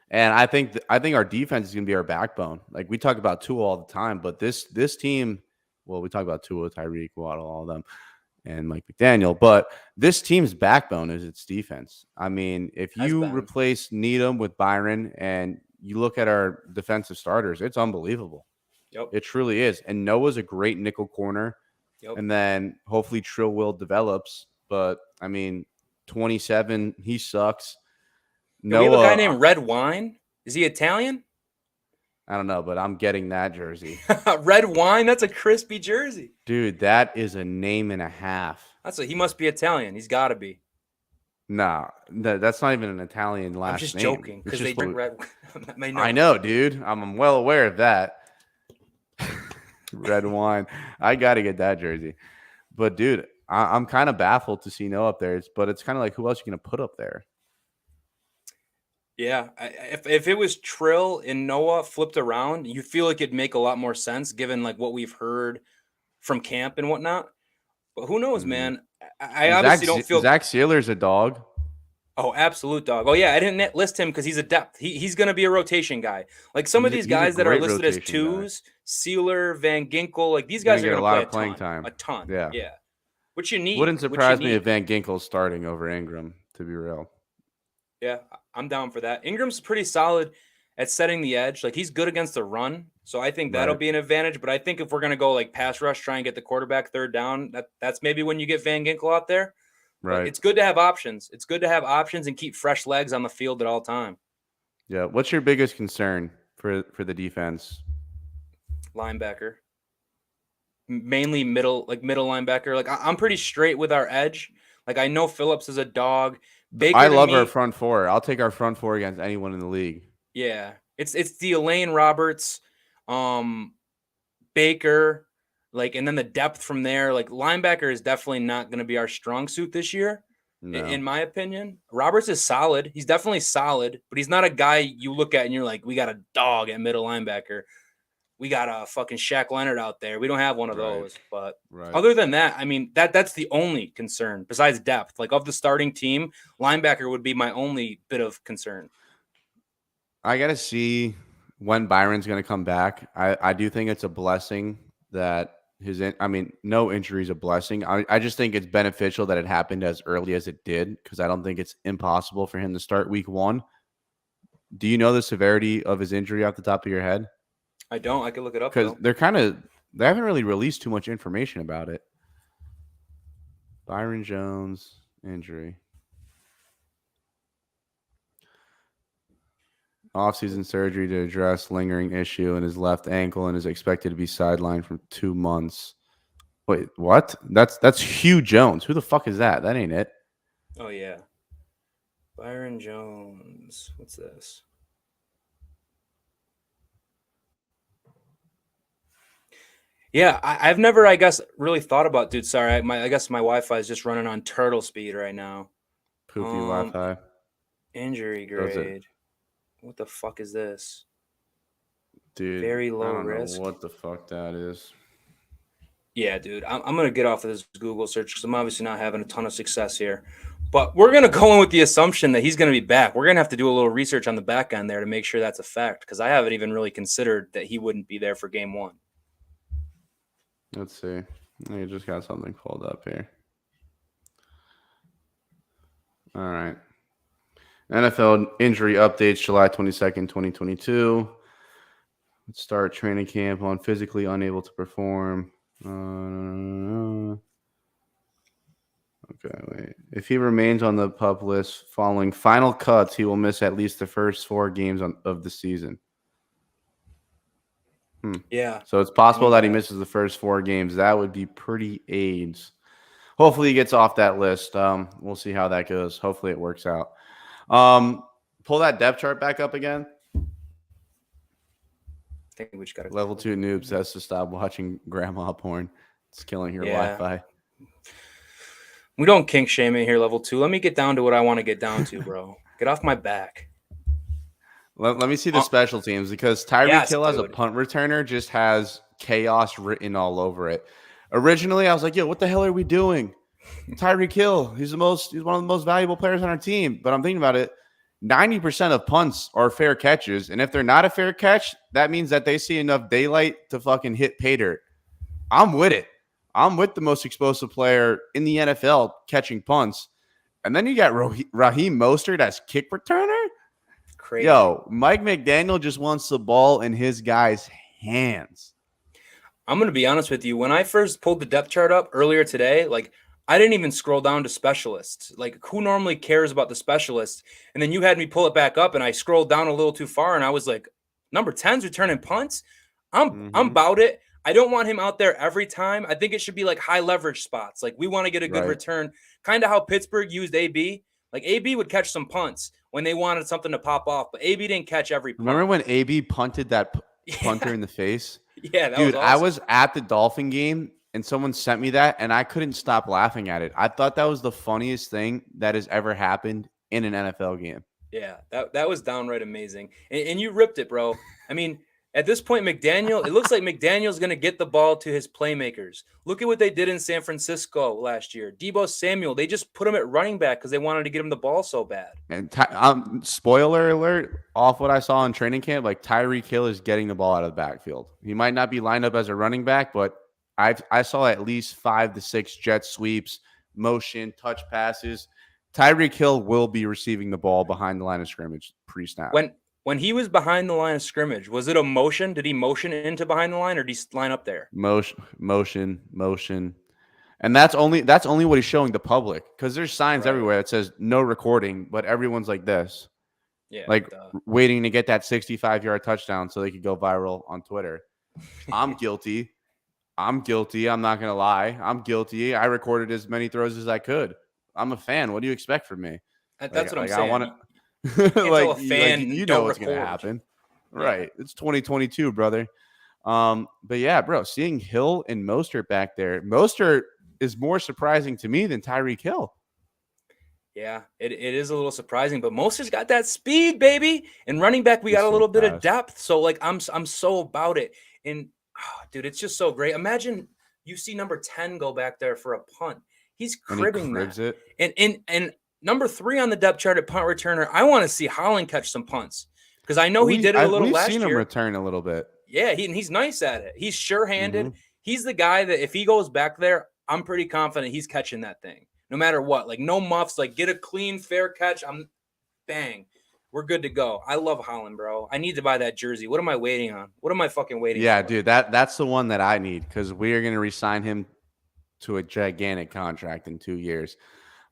And I think our defense is going to be our backbone. Like we talk about Tua all the time, but this team, well, we talk about Tua, Tyreek, Waddle, all of them, and Mike McDaniel. But this team's backbone is its defense. I mean, if you replace Needham with Byron and you look at our defensive starters, it's unbelievable. Yep. It truly is. And Noah's a great nickel corner. Yep. And then hopefully Trill Will develops. But I mean, 27, he sucks. We have a guy named Red Wine. Is he Italian? I don't know, but I'm getting that jersey. Red Wine? That's a crispy jersey. Dude, that is a name and a half. He must be Italian. He's got to be. Nah, that's not even an Italian last name. I'm just joking because they drink red wine. I know, dude. I'm well aware of that. Red Wine. I got to get that jersey. But, dude, I'm kind of baffled to see Noah up there. But it's kind of like, who else are you going to put up there? Yeah, if it was Trill and Noah flipped around, you feel like it'd make a lot more sense given like what we've heard from camp and whatnot. But who knows, man? I obviously don't feel. Zach Sealer's a dog. Oh, absolute dog. Oh yeah, I didn't list him because he's a depth. He's going to be a rotation guy. Like some of these guys that are listed as 2s, Sealer, Van Ginkel, like these guys are going to play a playing ton, time. A ton. Yeah. What you need. Wouldn't surprise me if Van Ginkel's starting over Ingram, to be real. Yeah, I'm down for that. Ingram's pretty solid at setting the edge. Like he's good against the run. So I think that'll be an advantage. But I think if we're going to go like pass rush, try and get the quarterback third down, that's maybe when you get Van Ginkel out there. Right. But it's good to have options. It's good to have options and keep fresh legs on the field at all time. Yeah. What's your biggest concern for the defense? Linebacker. Mainly middle linebacker. Like I'm pretty straight with our edge. Like I know Phillips is a dog. Baker, I love our front 4. I'll take our front 4 against anyone in the league. Yeah. It's the Elaine Roberts, Baker, like, and then the depth from there. Like linebacker is definitely not going to be our strong suit this year, in my opinion. Roberts is solid. He's definitely solid, but he's not a guy you look at and you're like, we got a dog at middle linebacker. We got a fucking Shaq Leonard out there. We don't have one of those. But other than that, I mean, that's the only concern besides depth. Like of the starting team, linebacker would be my only bit of concern. I got to see when Byron's going to come back. I do think it's a blessing that no injury is a blessing. I just think it's beneficial that it happened as early as it did because I don't think it's impossible for him to start week 1. Do you know the severity of his injury off the top of your head? I don't. I can look it up because they haven't really released too much information about it. Byron Jones injury. Offseason surgery to address lingering issue in his left ankle and is expected to be sidelined for 2 months. Wait, what? That's Hugh Jones. Who the fuck is that? That ain't it. Oh yeah. Byron Jones. What's this? Yeah, I've never, I guess, really thought about. Dude, sorry, I guess my Wi-Fi is just running on turtle speed right now. Poopy Um, Wi-Fi. injury Does it? grade. What the fuck is this? Dude, Very I low don't know risk. what the fuck that is. Yeah, dude, I'm gonna get off of this Google search because I'm obviously not having a ton of success here. But we're gonna go in with the assumption that he's gonna be back. We're gonna have to do a little research on the back end there to make sure that's a fact because I haven't even really considered that he wouldn't be there for game one. Let's see. I just got something pulled up here. All right. NFL injury updates July 22nd, 2022. Let's start training camp on physically unable to perform. Okay, wait. If he remains on the PUP list following final cuts, he will miss at least the first 4 games of the season. Yeah, So it's I possible mean that he that. misses the first 4 games. That would be pretty AIDS. Hopefully he gets off that list. We'll see how that goes. Hopefully it works out. Pull that depth chart back up again. I think we just gotta Level click 2 on noobs it. has to stop watching grandma porn. It's killing your Yeah, Wi-Fi. we don't kink shame in here, level two. Let me get down to what I want to get down to, bro. Get off my back. Let me see the special teams because Tyreek Yes, Hill as a dude. punt returner just has chaos written all over it. Originally, I was like, yo, what the hell are we doing? Tyreek Hill, he's one of the most valuable players on our team. But I'm thinking about it. 90% of punts are fair catches. And if they're not a fair catch, that means that they see enough daylight to fucking hit pay dirt. I'm with it. I'm with the most explosive player in the NFL catching punts. And then you got Raheem Mostert as kick returner. Crazy. Yo, Mike McDaniel just wants the ball in his guys' hands. I'm going to be honest with you. When I first pulled the depth chart up earlier today, like I didn't even scroll down to specialists. Like who normally cares about the specialists? And then you had me pull it back up and I scrolled down a little too far and I was like, number 10's returning punts. I'm about it. I don't want him out there every time. I think it should be like high leverage spots. Like we want to get a good Right. return. Kind of how Pittsburgh used AB. Like AB would catch some punts when they wanted something to pop off, but AB didn't catch every punt. Remember when AB punted that punter in the face? Yeah, that Dude, was awesome. I was at the Dolphin game and someone sent me that and I couldn't stop laughing at it. I thought that was the funniest thing that has ever happened in an NFL game. Yeah, that was downright amazing. And you ripped it, bro. I mean, at this point, McDaniel, it looks like McDaniel's going to get the ball to his playmakers. Look at what they did in San Francisco last year. Deebo Samuel, they just put him at running back because they wanted to get him the ball so bad. And spoiler alert, off what I saw in training camp, like Tyreek Hill is getting the ball out of the backfield. He might not be lined up as a running back, but I saw at least 5 to 6 jet sweeps, motion, touch passes. Tyreek Hill will be receiving the ball behind the line of scrimmage pre-snap. When he was behind the line of scrimmage, was it a motion? Did he motion into behind the line or did he line up there? Motion. And that's only what he's showing the public because there's signs everywhere that says no recording, but everyone's like this. Yeah. Like waiting to get that 65-yard touchdown so they could go viral on Twitter. I'm guilty. I'm not going to lie. I'm guilty. I recorded as many throws as I could. I'm a fan. What do you expect from me? That's what I'm saying. I want to tell a fan, you know don't what's going to record. happen. Yeah. Right. It's 2022, brother. But yeah, bro, seeing Hill and Mostert back there, Mostert is more surprising to me than Tyreek Hill. Yeah, it is a little surprising, but Mostert's got that speed, baby. And running back, we got a little bit of depth. So like I'm so about it. And dude, it's just so great. Imagine you see number 10 go back there for a punt. He's cribbing that. And number 3 on the depth chart at punt returner, I want to see Holland catch some punts. Because I know he did it a little last year. We've seen him return a little bit. Yeah, he's nice at it. He's sure-handed. He's the guy that if he goes back there, I'm pretty confident he's catching that thing. No matter what, like no muffs, like get a clean, fair catch. Bang. We're good to go. I love Holland, bro. I need to buy that jersey. What am I waiting on? What am I fucking waiting for? Dude, that's the one that I need because we are going to re-sign him to a gigantic contract in 2 years.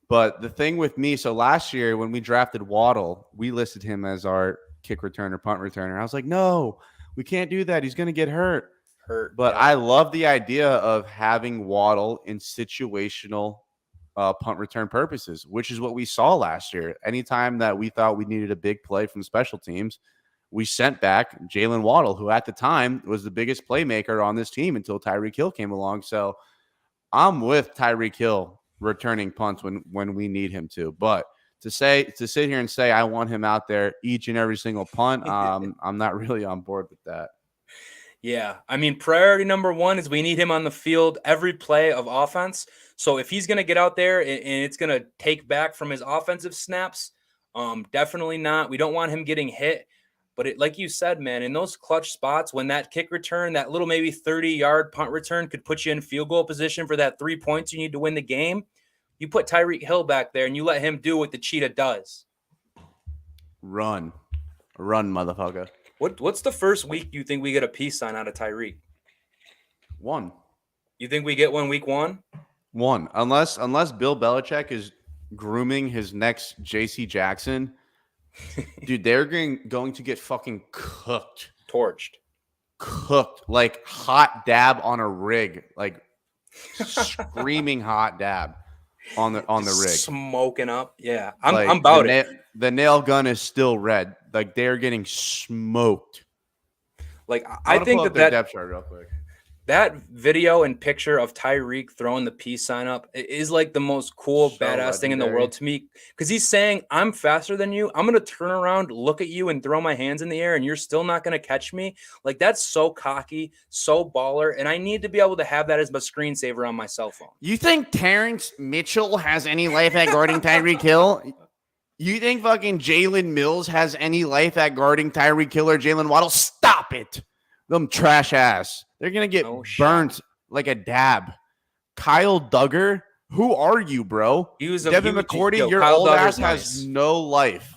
But the thing with me, so last year when we drafted Waddle, we listed him as our kick returner, punt returner. I was like, no, we can't do that. He's going to get hurt. But I love the idea of having Waddle in situational punt return purposes, which is what we saw last year. Anytime that we thought we needed a big play from special teams, we sent back Jalen Waddle, who at the time was the biggest playmaker on this team until Tyreek Hill came along. So I'm with Tyreek Hill returning punts when we need him to. But to sit here and say I want him out there each and every single punt, I'm not really on board with that. Yeah, I mean, priority number one is we need him on the field every play of offense. So if he's going to get out there and it's going to take back from his offensive snaps, definitely not. We don't want him getting hit. But like you said, man, in those clutch spots, when that kick return, that little maybe 30-yard punt return could put you in field goal position for that 3 points you need to win the game, you put Tyreek Hill back there and you let him do what the cheetah does. Run, motherfucker. What's the first week you think we get a peace sign out of Tyreek? 1. You think we get one week 1? 1. Unless Bill Belichick is grooming his next J.C. Jackson, dude, they're going to get fucking cooked. Torched. Cooked. Like hot dab on a rig. Like screaming hot dab on the rig. Smoking up. Yeah. I'm about it. The nail gun is still red. Like they're getting smoked. Like I think that depth chart real quick. That video and picture of Tyreek throwing the peace sign up is like the most cool, badass thing in the world to me. Because he's saying, I'm faster than you. I'm going to turn around, look at you, and throw my hands in the air, and you're still not going to catch me. Like, that's so cocky, so baller. And I need to be able to have that as my screensaver on my cell phone. You think Terrence Mitchell has any life at guarding Tyreek Hill? You think fucking Jalen Mills has any life at guarding Tyreek Hill or Jalen Waddle? Stop it. Them trash ass. They're going to get burnt like a dab. Kyle Duggar? Who are you, bro? Devin McCourty, your old ass has no life.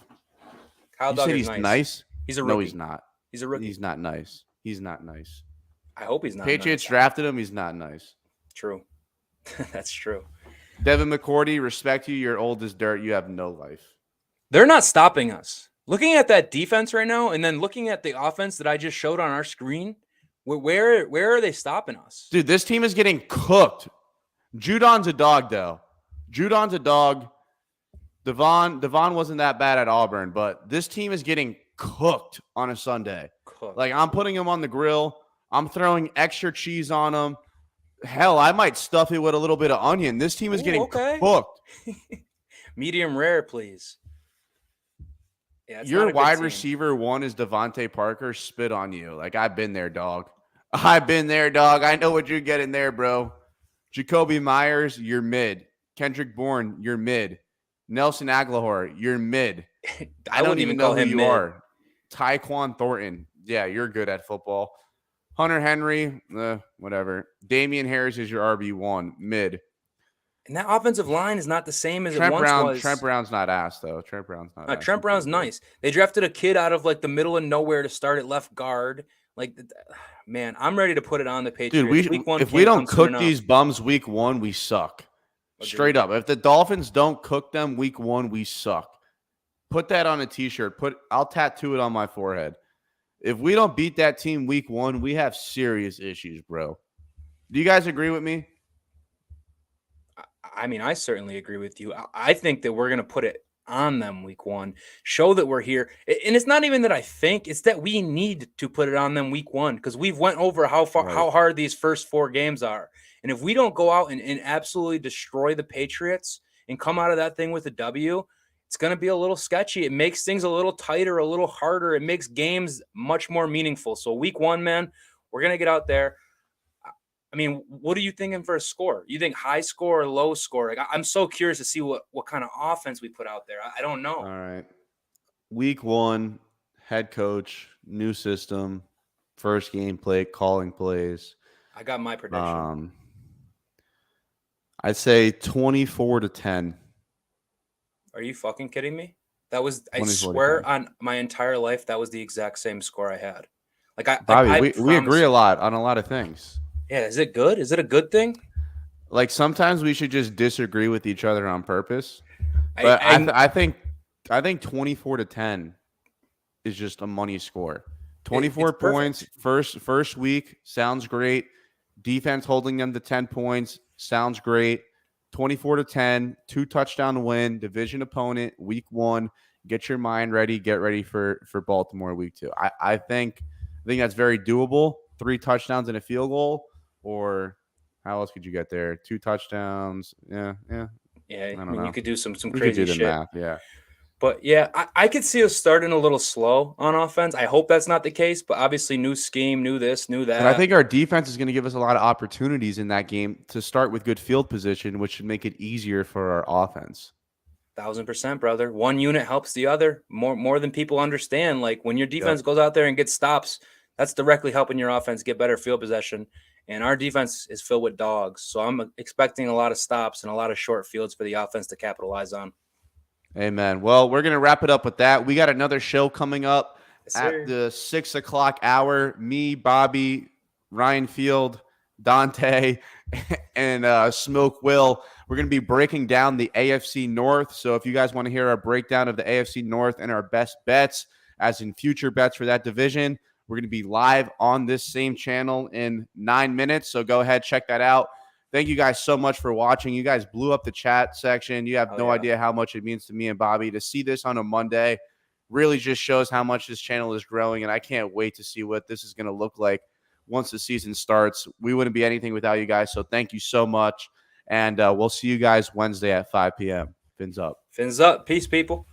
Kyle Duggar's he's nice. He's a rookie. No, he's not. He's a rookie. He's not nice. He's not nice. I hope he's not Patriots nice. drafted him. He's not nice. True. That's true. Devin McCourty, respect you. You're old as dirt. You have no life. They're not stopping us. Looking at that defense right now, and then looking at the offense that I just showed on our screen, where are they stopping us? Dude, this team is getting cooked. Judon's a dog, though. Judon's a dog. Devon wasn't that bad at Auburn, but this team is getting cooked on a Sunday. Like, I'm putting them on the grill. I'm throwing extra cheese on them. Hell, I might stuff it with a little bit of onion. This team is getting cooked. Medium rare, please. Yeah, your wide receiver 1 is Devontae Parker. Spit on you. Like, I've been there, dog. I've been there, dog. I know what you're getting there, bro. Jacoby Myers, you're mid. Kendrick Bourne, you're mid. Nelson Aguilar, you're mid. I don't even know who you are. Tyquan Thornton. Yeah, you're good at football. Hunter Henry, whatever. Damian Harris is your RB1, mid. And that offensive line is not the same as it once was. Trent Brown's not ass, though. Trent Brown's nice. They drafted a kid out of like the middle of nowhere to start at left guard. Like, man, I'm ready to put it on the Patriots. Dude, if we don't cook these bums week 1, we suck. Agreed. Straight up. If the Dolphins don't cook them week 1, we suck. Put that on a T-shirt. I'll tattoo it on my forehead. If we don't beat that team week 1, we have serious issues, bro. Do you guys agree with me? I mean, I certainly agree with you. I think that we're going to put it on them week 1, show that we're here. And it's not even that I think, it's that we need to put it on them week 1 because we've went over how hard these first 4 games are. And if we don't go out and absolutely destroy the Patriots and come out of that thing with a W, it's going to be a little sketchy. It makes things a little tighter, a little harder. It makes games much more meaningful. So week 1, man, we're going to get out there. I mean, what are you thinking for a score? You think high score or low score? Like, I'm so curious to see what kind of offense we put out there. I don't know. All right. Week 1, head coach, new system, first game play, calling plays. I got my prediction. I'd say 24-10. Are you fucking kidding me? That was, I swear on my entire life, that was the exact same score I had. Like, Bobby, we agree a lot on a lot of things. Yeah, is it good? Is it a good thing? Like, sometimes we should just disagree with each other on purpose. But I think 24-10 is just a money score. 24 points first week sounds great. Defense holding them to 10 points sounds great. 24-10, 2-touchdown win, division opponent, week 1. Get your mind ready. Get ready for Baltimore week 2. I think that's very doable. 3 touchdowns and a field goal, or how else could you get there? 2 touchdowns. Yeah. Yeah, I I don't mean, you know. could do some We could crazy do the shit. math. Yeah. But yeah, I could see us starting a little slow on offense. I hope that's not the case, but obviously new scheme, new this, new But I that. think our defense is going to give us a lot of opportunities in that game to start with good field position, which should make it easier for our offense. 1000%, brother. One unit helps the other more than people understand. Like when your Yep. defense goes out there and gets stops, that's directly helping your offense get better field possession. And our defense is filled with dogs. So I'm expecting a lot of stops and a lot of short fields for the offense to capitalize on. Amen. Well, we're going to wrap it up with that. We got another show coming up Yes, at sir. the 6 o'clock hour. Me, Bobby, Ryan Field, Dante, and Smoke Will. We're going to be breaking down the AFC North. So if you guys want to hear our breakdown of the AFC North and our best bets, as in future bets for that division, we're going to be live on this same channel in 9 minutes. So go ahead, check that out. Thank you guys so much for watching. You guys blew up the chat section. You have no idea how much it means to me and Bobby to see this on a Monday. Really just shows how much this channel is growing, and I can't wait to see what this is going to look like once the season starts. We wouldn't be anything without you guys, so thank you so much, and we'll see you guys Wednesday at 5 p.m. Fins up. Fins up. Peace, people.